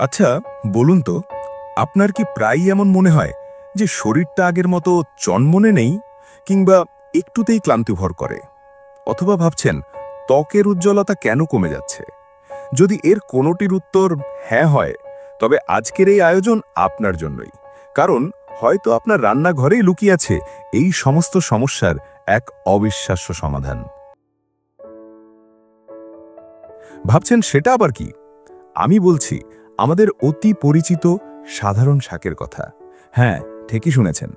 আচ্ছা, বলুন তো, আপনার কি প্রায়ই এমন মনে হয় যে শরীরটা আগের মতো চনমনে নেই, কিংবা একটুতেই ক্লান্তি ভর করে? অথবা ভাবছেন ত্বকের উজ্জ্বলতা কেন কমে যাচ্ছে? যদি এর কোনোটির উত্তর হ্যাঁ হয়, তবে আজকের এই আয়োজন আপনার জন্যই। কারণ হয়তো আপনার রান্নাঘরেই লুকিয়ে আছে এই সমস্ত সমস্যার এক অবিশ্বাস্য সমাধান। ভাবছেন সেটা আবার কি? আমি বলছি আমাদের অতি পরিচিত সাধারণ শাকের কথা। হ্যাঁ, ঠিকই শুনেছেন।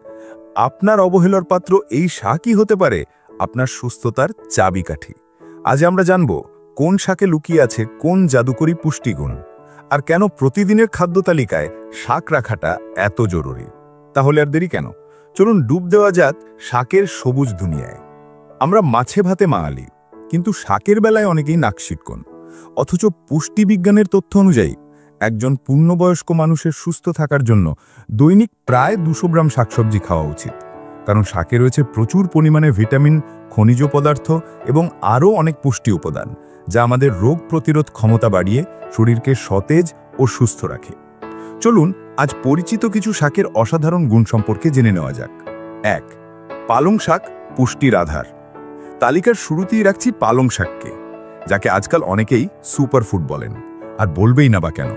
আপনার অবহেলার পাত্র এই শাকই হতে পারে আপনার সুস্থতার চাবিকাঠি। আজ আমরা জানব কোন শাকে লুকিয়ে আছে কোন জাদুকরী পুষ্টিগুণ, আর কেন প্রতিদিনের খাদ্য তালিকায় শাক রাখাটা এত জরুরি। তাহলে আর দেরি কেন, চলুন ডুব দেওয়া যাক শাকের সবুজ দুনিয়ায়। আমরা মাছে ভাতে বাঙালি, কিন্তু শাকের বেলায় অনেকেই নাক সিটকোন। অথচ পুষ্টিবিজ্ঞানের তথ্য অনুযায়ী একজন পূর্ণবয়স্ক মানুষের সুস্থ থাকার জন্য দৈনিক প্রায় 200 গ্রাম শাকসবজি খাওয়া উচিত। কারণ শাকে রয়েছে প্রচুর পরিমাণে ভিটামিন, খনিজ পদার্থ এবং আরও অনেক পুষ্টি উপাদান, যা আমাদের রোগ প্রতিরোধ ক্ষমতা বাড়িয়ে শরীরকে সতেজ ও সুস্থ রাখে। চলুন আজ পরিচিত কিছু শাকের অসাধারণ গুণ সম্পর্কে জেনে নেওয়া যাক। 1. পালং শাক, পুষ্টির আধার। তালিকার শুরুতেই রাখছি পালং শাককে, যাকে আজকাল অনেকেই সুপারফুড বলেন। আর বলবেই না বা কেন,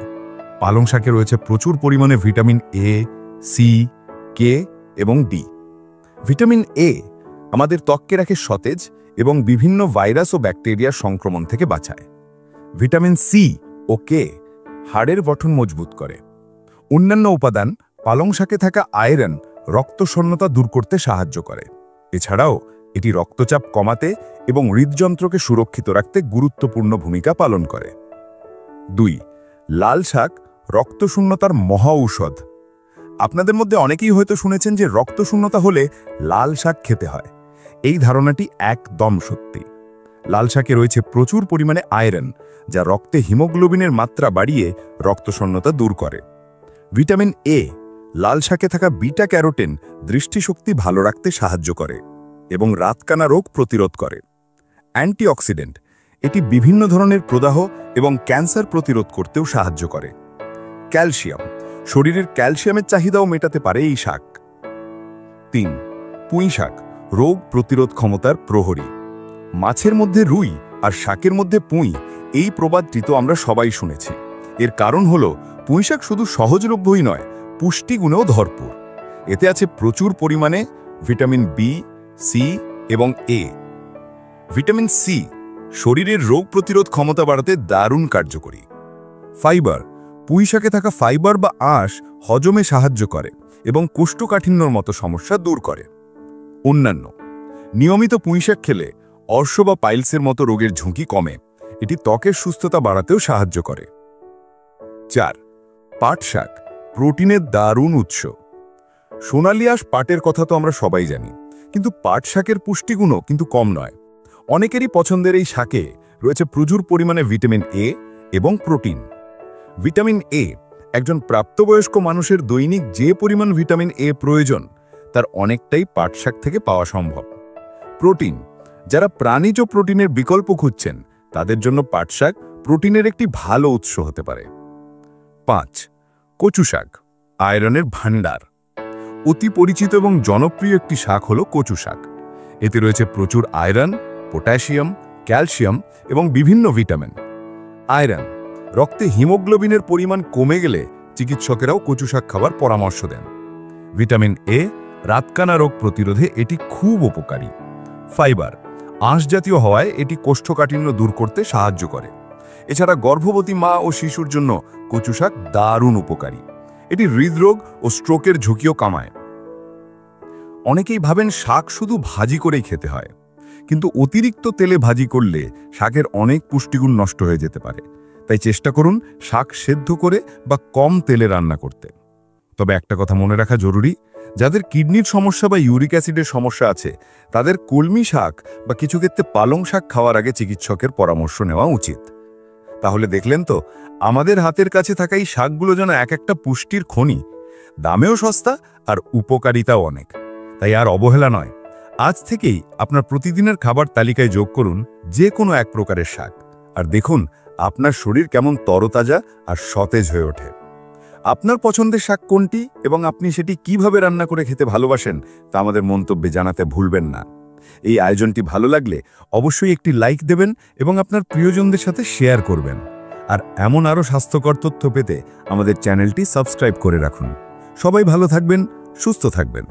পালং শাকে রয়েছে প্রচুর পরিমাণে ভিটামিন এ, সি, কে এবং ডি। ভিটামিন এ আমাদের ত্বককে রাখে সতেজ এবং বিভিন্ন ভাইরাস ও ব্যাকটেরিয়ার সংক্রমণ থেকে বাঁচায়। ভিটামিন সি ও কে হাড়ের গঠন মজবুত করে। অন্যান্য উপাদান পালং শাকে থাকা আয়রন রক্তশূন্যতা দূর করতে সাহায্য করে। এছাড়াও এটি রক্তচাপ কমাতে এবং হৃদযন্ত্রকে সুরক্ষিত রাখতে গুরুত্বপূর্ণ ভূমিকা পালন করে। 2. লাল শাক, রক্তশূন্যতার মহা ঔষধ। আপনাদের মধ্যে অনেকেই হয়তো শুনেছেন যে রক্তশূন্যতা হলে লাল শাক খেতে হয়। এই ধারণাটি একদম সত্যি। লাল শাকে রয়েছে প্রচুর পরিমাণে আয়রন, যা রক্তে হিমোগ্লোবিনের মাত্রা বাড়িয়ে রক্তশূন্যতা দূর করে। ভিটামিন এ, লাল শাকে থাকা বিটা ক্যারোটিন দৃষ্টিশক্তি ভালো রাখতে সাহায্য করে এবং রাতকানা রোগ প্রতিরোধ করে। অ্যান্টিঅক্সিডেন্ট, এটি বিভিন্ন ধরনের প্রদাহ এবং ক্যান্সার প্রতিরোধ করতেও সাহায্য করে। ক্যালসিয়াম, শরীরের ক্যালসিয়ামের চাহিদাও মেটাতে পারে এই শাক। 3. পুঁই শাক, রোগ প্রতিরোধ ক্ষমতার প্রহরী। মাছের মধ্যে রুই আর শাকের মধ্যে পুঁই, এই প্রবাদটি তো আমরা সবাই শুনেছি। এর কারণ হলো পুঁই শাক শুধু সহজলভ্যই নয়, পুষ্টিগুণেও ভরপুর। এতে আছে প্রচুর পরিমাণে ভিটামিন বি, সি এবং এ। ভিটামিন সি শরীরের রোগ প্রতিরোধ ক্ষমতা বাড়াতে দারুণ কার্যকরী। ফাইবার, পুঁই শাকে থাকা ফাইবার বা আঁশ হজমে সাহায্য করে এবং কোষ্ঠকাঠিন্যর মতো সমস্যা দূর করে। অন্যান্য, নিয়মিত পুঁই শাক খেলে অর্শ বা পাইলসের মতো রোগের ঝুঁকি কমে। এটি ত্বকের সুস্থতা বাড়াতেও সাহায্য করে। 4. পাট শাক, প্রোটিনের দারুণ উৎস। সোনালি আঁশ পাটের কথা তো আমরা সবাই জানি, কিন্তু পাট শাকের পুষ্টিগুণও কিন্তু কম নয়। অনেকেরই পছন্দের এই শাকে রয়েছে প্রচুর পরিমাণে ভিটামিন এ এবং প্রোটিন। ভিটামিন এ, একজন প্রাপ্তবয়স্ক মানুষের দৈনিক যে পরিমাণ ভিটামিন এ প্রয়োজন, তার অনেকটাই পাট শাক থেকে পাওয়া সম্ভব। প্রোটিন, যারা প্রাণীজ প্রোটিনের বিকল্প খুঁজছেন, তাদের জন্য পাট শাক প্রোটিনের একটি ভালো উৎস হতে পারে। 5. কচু শাক, আয়রনের ভাণ্ডার। অতি পরিচিত এবং জনপ্রিয় একটি শাক হল কচু শাক। এতে রয়েছে প্রচুর আয়রন, পটাশিয়াম, ক্যালসিয়াম এবং বিভিন্ন ভিটামিন। আয়রন, রক্তে হিমোগ্লোবিনের পরিমাণ কমে গেলে চিকিৎসকেরাও কচু শাক খাবার পরামর্শ দেন। ভিটামিন এ, রাতকানা রোগ প্রতিরোধে এটি খুব উপকারী। ফাইবার, আঁশ জাতীয় হওয়ায় এটি কোষ্ঠকাঠিন্য দূর করতে সাহায্য করে। এছাড়া গর্ভবতী মা ও শিশুর জন্য কচু শাক দারুণ উপকারী। এটি হৃদরোগ ও স্ট্রোকের ঝুঁকিও কমায়। অনেকেই ভাবেন শাক শুধু ভাজি করেই খেতে হয়, কিন্তু অতিরিক্ত তেলে ভাজি করলে শাকের অনেক পুষ্টিগুণ নষ্ট হয়ে যেতে পারে। তাই চেষ্টা করুন শাক সেদ্ধ করে বা কম তেলে রান্না করতে। তবে একটা কথা মনে রাখা জরুরি, যাদের কিডনির সমস্যা বা ইউরিক অ্যাসিডের সমস্যা আছে, তাদের কলমি শাক বা কিছু ক্ষেত্রে পালং শাক খাওয়ার আগে চিকিৎসকের পরামর্শ নেওয়া উচিত। তাহলে দেখলেন তো, আমাদের হাতের কাছে থাকা এই শাকগুলো যেন এক একটা পুষ্টির খনি, দামেও সস্তা আর উপকারিতাও অনেক। তাই আর অবহেলা নয়, আজ থেকেই আপনার প্রতিদিনের খাবার তালিকায় যোগ করুন যে কোনো এক প্রকারের শাক, আর দেখুন আপনার শরীর কেমন তরতাজা আর সতেজ হয়ে ওঠে। আপনার পছন্দের শাক কোনটি এবং আপনি সেটি কিভাবে রান্না করে খেতে ভালোবাসেন তা আমাদের মন্তব্যে জানাতে ভুলবেন না। এই আয়োজনটি ভালো লাগলে অবশ্যই একটি লাইক দেবেন এবং আপনার প্রিয়জনদের সাথে শেয়ার করবেন। আর এমন আরও স্বাস্থ্যকর তথ্য পেতে আমাদের চ্যানেলটি সাবস্ক্রাইব করে রাখুন। সবাই ভালো থাকবেন, সুস্থ থাকবেন।